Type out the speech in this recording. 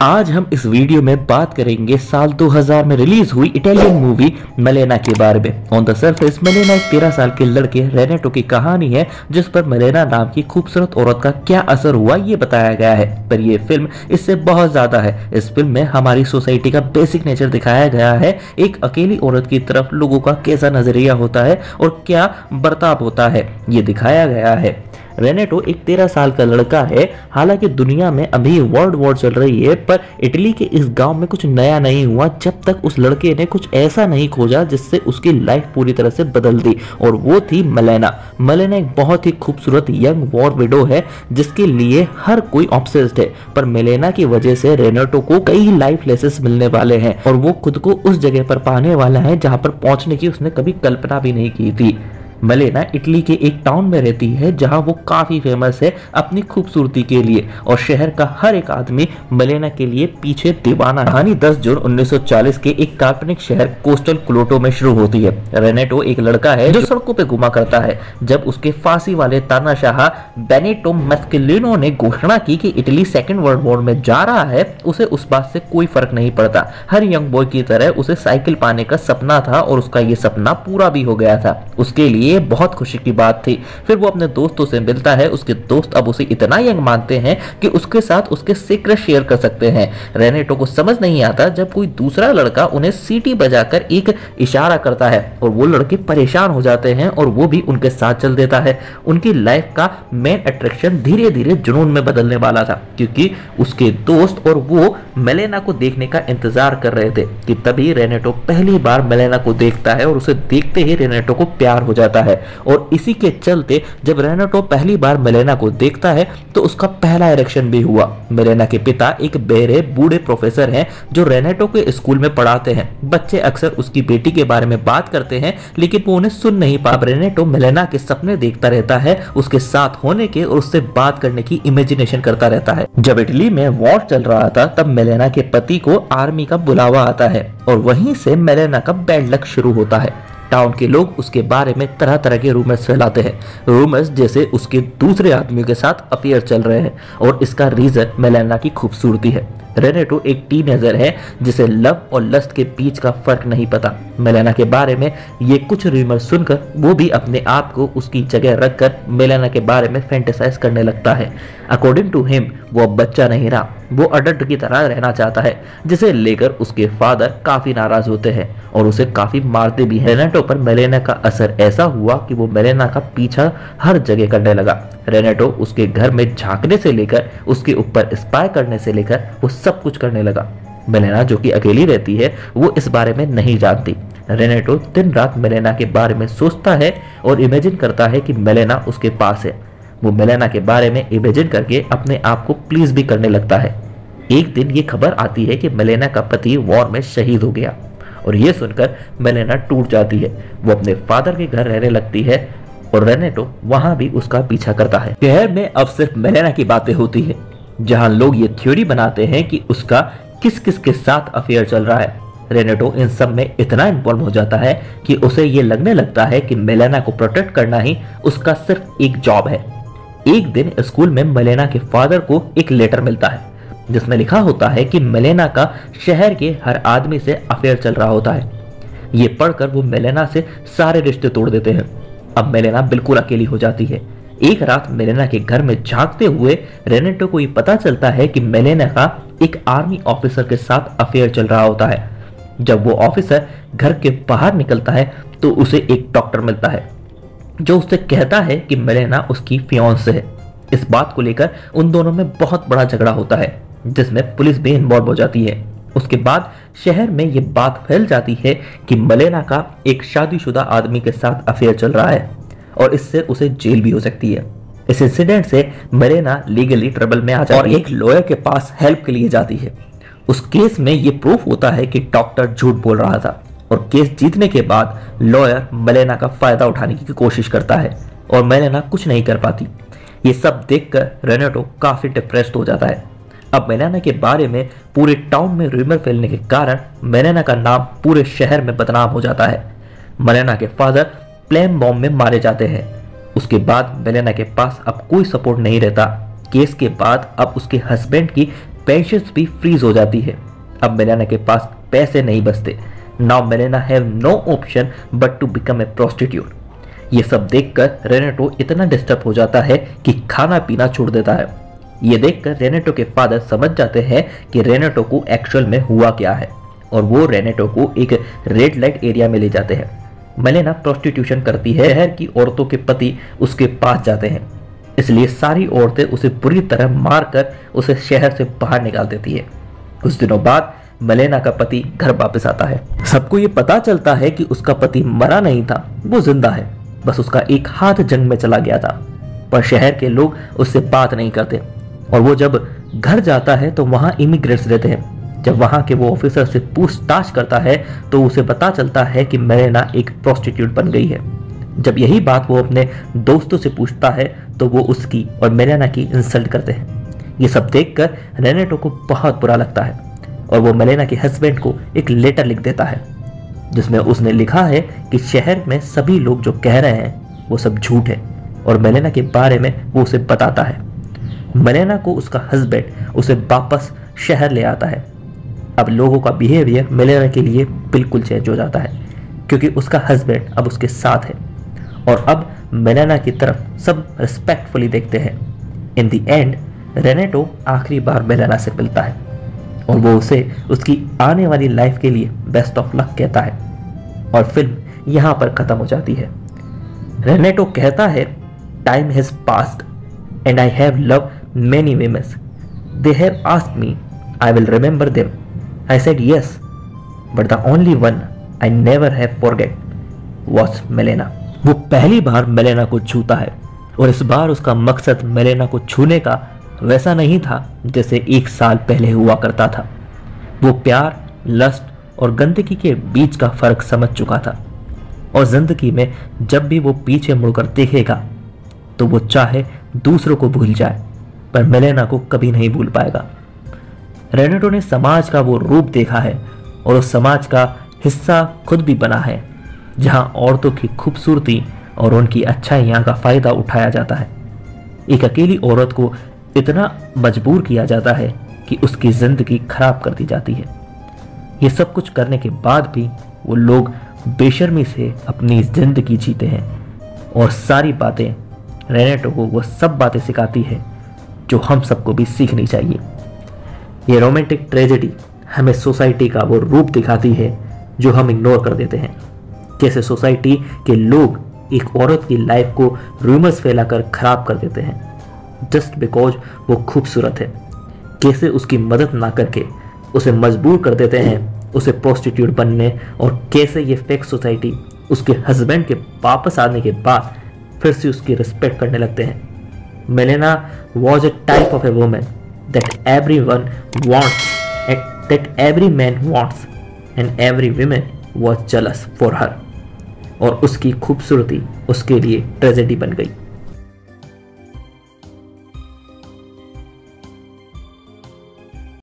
आज हम इस वीडियो में बात करेंगे साल 2000 में रिलीज हुई इटालियन मूवी मेलेना के बारे में। ऑन द सरफेस मेलेना एक 13 साल के लड़के रेनेटो की कहानी है जिस पर मेलेना नाम की खूबसूरत औरत का क्या असर हुआ ये बताया गया है, पर ये फिल्म इससे बहुत ज्यादा है। इस फिल्म में हमारी सोसाइटी का बेसिक नेचर दिखाया गया है। एक अकेली औरत की तरफ लोगों का कैसा नजरिया होता है और क्या बर्ताव होता है ये दिखाया गया है। रेनेटो एक 13 साल का लड़का है। हालांकि दुनिया में अभी वर्ल्ड वॉर चल रही है, पर इटली के इस गांव में कुछ नया नहीं हुआ जब तक उस लड़के ने कुछ ऐसा नहीं खोजा जिससे उसकी लाइफ पूरी तरह से बदल दी, और वो थी मेलेना। मेलेना एक बहुत ही खूबसूरत यंग वॉर विडो है जिसके लिए हर कोई ऑब्सेस्ड है, पर मेलेना की वजह से रेनेटो को कई लाइफ लेसन्स मिलने वाले हैं और वो खुद को उस जगह पर पाने वाला है जहां पर पहुंचने की उसने कभी कल्पना भी नहीं की थी। मेलेना इटली के एक टाउन में रहती है जहां वो काफी फेमस है अपनी खूबसूरती के लिए, और शहर का हर एक आदमी मेलेना के लिए पीछे दीवाना है। कहानी 10 जून 1940 के एक काल्पनिक शहर कोस्टल क्लोटो में शुरू होती है। रेनेटो एक लड़का है जो सड़कों पे घुमा करता है। जब उसके फांसी वाले तानाशाह बेनिटो मस्केलिनो ने घोषणा की कि इटली सेकेंड वर्ल्ड वॉर में जा रहा है, उसे उस बात से कोई फर्क नहीं पड़ता। हर यंग बॉय की तरह उसे साइकिल पाने का सपना था और उसका ये सपना पूरा भी हो गया था। उसके लिए बहुत खुशी की बात थी। फिर वो अपने दोस्तों से मिलता है। उसके दोस्त अब उसे इतना यंग मानते हैं कि उसके साथ उसके सीक्रेट शेयर कर सकते हैं। रेनेटो को समझ नहीं आता जब कोई दूसरा लड़का उन्हें सीटी बजाकर एक इशारा करता है और वो लड़के परेशान हो जाते हैं और वो भी उनके साथ चल देता है। उनकी लाइफ का मेन अट्रैक्शन धीरे धीरे जुनून में बदलने वाला था, क्योंकि उसके दोस्त और वो मेलेना को देखने का इंतजार कर रहे थे कि तभी रेनेटो पहली बार मेलेना को देखता है और उसे देखते ही रेनेटो को प्यार हो जाता है। और इसी के चलते जब रेनेटो पहली बार मेलेना को देखता है तो उसका पहला इरेक्शन भी हुआ। मेलेना के पिता एक बहरे बूढ़े प्रोफेसर हैं जो रेनेटो के स्कूल में पढ़ाते हैं। बच्चे अक्सर उसकी बेटी के बारे में बात करते हैं लेकिन वो उन्हें सुन नहीं पा। रेनेटो मेलेना के सपने देखता रहता है, उसके साथ होने के और उससे बात करने की इमेजिनेशन करता रहता है। जब इटली में वॉर चल रहा था तब मेलेना के पति को आर्मी का बुलावा आता है और वहीं से मेलेना का बैड लक शुरू होता है। टाउन के लोग उसके बारे में तरह तरह के रूमर्स फैलाते हैं। रूमर्स जैसे उसके दूसरे आदमियों के साथ अफेयर चल रहे हैं, और इसका रीजन मेलेना की खूबसूरती है। रेनेटो एक टीनेजर है जिसे लव और लस्ट के बीच का फर्क नहीं पता। मेलेना के बारे में ये कुछ रूमर सुनकर वो भी अपने आप को उसकी जगह रखकर मेलेना के बारे में फैंटेसाइज करने लगता है। अकॉर्डिंग टू हिम वो अब बच्चा नहीं रहा, वो अडल्ट की तरह रहना चाहता है, जिसे लेकर उसके फादर काफी नाराज होते हैं और उसे काफी मारते भी हैं। रेनेटो पर मेलेना का असर ऐसा हुआ कि वो मेलेना का पीछा हर जगह करने लगा। रेनेटो उसके घर में झांकने से लेकर उसके ऊपर स्पाई करने से लेकर वो सब कुछ करने लगा। मेलेना जो कि अकेली रहती है वो इस बारे में नहीं जानती। रेनेटो दिन रात मेलेना के बारे में सोचता है और इमेजिन करता है कि मेलेना उसके पास है। वो मेलेना के बारे में इमेजिन करके अपने आप को प्लीज भी करने लगता है। एक दिन ये खबर आती है कि मेलेना का पति वॉर में शहीद हो गया, और ये सुनकर मेलेना टूट जाती है। वो अपने फादर के घर रहने लगती है और रेनेटो वहां भी उसका पीछा करता है। शहर में अब सिर्फ मेलेना की बातें होती है, जहां लोग ये थ्योरी बनाते हैं कि उसका किस किस के साथ अफेयर चल रहा है। रेनेटो इन सब में इतना इन्वॉल्व हो जाता है कि उसे ये लगने लगता है कि मेलेना को प्रोटेक्ट करना ही उसका सिर्फ एक जॉब है। एक दिन स्कूल में मेलेना के फादर को एक लेटर मिलता है जिसमें लिखा होता है कि मेलेना का शहर के हर आदमी से अफेयर चल रहा होता है। ये पढ़कर वो मेलेना से सारे रिश्ते तोड़ देते हैं। अब मेलेना बिल्कुल अकेली हो जाती है। एक रात मेलेना के घर में झांकते हुए रेनेटो को ये पता चलता है कि मेलेना का एक आर्मी ऑफिसर के साथ अफेयर चल रहा होता है। जब वो ऑफिसर घर के बाहर निकलता है तो उसे एक डॉक्टर मिलता है जो उससे कहता है कि मेलेना उसकी फियांसे है। इस बात को लेकर उन दोनों में बहुत बड़ा झगड़ा होता है जिसमें पुलिस भी इन्वॉल्व हो जाती है। उसके बाद शहर में ये बात फैल जाती है कि मेलेना का एक शादीशुदा आदमी के साथ अफेयर चल रहा है और इससे उसे जेल भी हो सकती है। इस इंसिडेंट से मेलेना लीगली ट्रबल में आ जाती है और एक लॉयर के पास हेल्प के लिए जाती है। उस केस में ये प्रूफ होता है कि डॉक्टर झूठ बोल रहा था, और केस जीतने के बाद लॉयर मेलेना का फायदा उठाने की कोशिश करता है और मेलेना कुछ नहीं कर पाती। ये सब देखकर रेनेटो काफी डिप्रेस्ड हो जाता है। अब मेलेना के बारे में पूरे टाउन में रूमर फैलने के कारण मेलेना का नाम पूरे शहर में बदनाम हो जाता है। मेलेना के फादर प्लेन बॉम्ब में मारे जाते हैं। उसके बाद मेलेना के पास अब कोई सपोर्ट नहीं रहता। केस के बाद अब उसके हस्बैंड की पेशेंस भी फ्रीज हो जाती है। अब मेलेना के पास पैसे नहीं बचते। Now Malena have no option but to become a prostitute. ये सब देखकर रेनेटो इतना डिस्टर्ब हो जाता है कि खाना पीना छोड़ देता है। ये देखकर रेनेटो के फादर समझ जाते हैं कि रेनेटो को एक्चुअल में हुआ क्या है और वो रेनेटो को एक रेड लाइट एरिया में ले जाते हैं। मेलेना प्रोस्टिट्यूशन करती है। शहर की औरतों के पति उसके पास जाते हैं, इसलिए सारी औरतें उसे बुरी तरह मारकर उसे शहर से बाहर निकाल देती है। कुछ दिनों बाद मेलेना का पति घर वापस आता है। सबको ये पता चलता है कि उसका पति मरा नहीं था, वो जिंदा है, बस उसका एक हाथ जंग में चला गया था। पर शहर के लोग उससे बात नहीं करते और वो जब घर जाता है तो वहां इमिग्रेंट्स रहते हैं। जब वहां के वो ऑफिसर से पूछताछ करता है तो उसे पता चलता है कि मेलेना एक प्रोस्टिट्यूट बन गई है। जब यही बात वो अपने दोस्तों से पूछता है तो वो उसकी और मेलेना की इंसल्ट करते हैं। ये सब देखकर रेनेटो को बहुत बुरा लगता है और वो मेलेना के हस्बैंड को एक लेटर लिख देता है जिसमें उसने लिखा है कि शहर में सभी लोग जो कह रहे हैं वो सब झूठ है और मेलेना के बारे में वो उसे बताता है। मेलेना को उसका हस्बैंड उसे वापस शहर ले आता है। अब लोगों का बिहेवियर मेलेना के लिए बिल्कुल चेंज हो जाता है क्योंकि उसका हस्बैंड अब उसके साथ है और अब मेलेना की तरफ सब रिस्पेक्टफुली देखते हैं। इन द एंड रेनेटो आखिरी बार मेलेना से मिलता है और वो उसे उसकी आने वाली लाइफ के लिए बेस्ट ऑफ लक कहता है और फिल्म यहाँ पर खत्म हो जाती है। रेनेटो कहता है, time has passed and I have loved many women's. They have asked me I will remember them. I said yes, but the only one I never have forget was Malena. वो पहली बार मेलेना को छूता है और इस बार उसका मकसद Melina को छूने का वैसा नहीं था जैसे 1 साल पहले हुआ करता था। वो प्यार, लस्ट और गंदगी के बीच का फर्क समझ चुका था और जिंदगी में जब भी वो पीछे मुड़कर देखेगा तो वो चाहे दूसरों को भूल जाए पर मेलेना को कभी नहीं भूल पाएगा। रेनेटो ने समाज का वो रूप देखा है और उस समाज का हिस्सा खुद भी बना है जहां औरतों की खूबसूरती और उनकी अच्छाइयां का फायदा उठाया जाता है। एक अकेली औरत को इतना मजबूर किया जाता है कि उसकी जिंदगी खराब कर दी जाती है। ये सब कुछ करने के बाद भी वो लोग बेशर्मी से अपनी जिंदगी जीते हैं और सारी बातें रेनेटो को वो सब बातें सिखाती है जो हम सबको भी सीखनी चाहिए। ये रोमांटिक ट्रेजेडी हमें सोसाइटी का वो रूप दिखाती है जो हम इग्नोर कर देते हैं। कैसे सोसाइटी के लोग एक औरत की लाइफ को रूमर्स फैलाकर खराब कर देते हैं जस्ट बिकॉज वो खूबसूरत है। कैसे उसकी मदद ना करके उसे मजबूर कर देते हैं उसे प्रोस्टिट्यूट बनने और कैसे ये फेक सोसाइटी उसके हस्बैंड के वापस आने के बाद फिर से उसकी रिस्पेक्ट करने लगते हैं। Malena was a type of a woman that everyone wants and that every man wants and every woman was jealous for her और उसकी खूबसूरती उसके लिए ट्रेजेडी बन गई।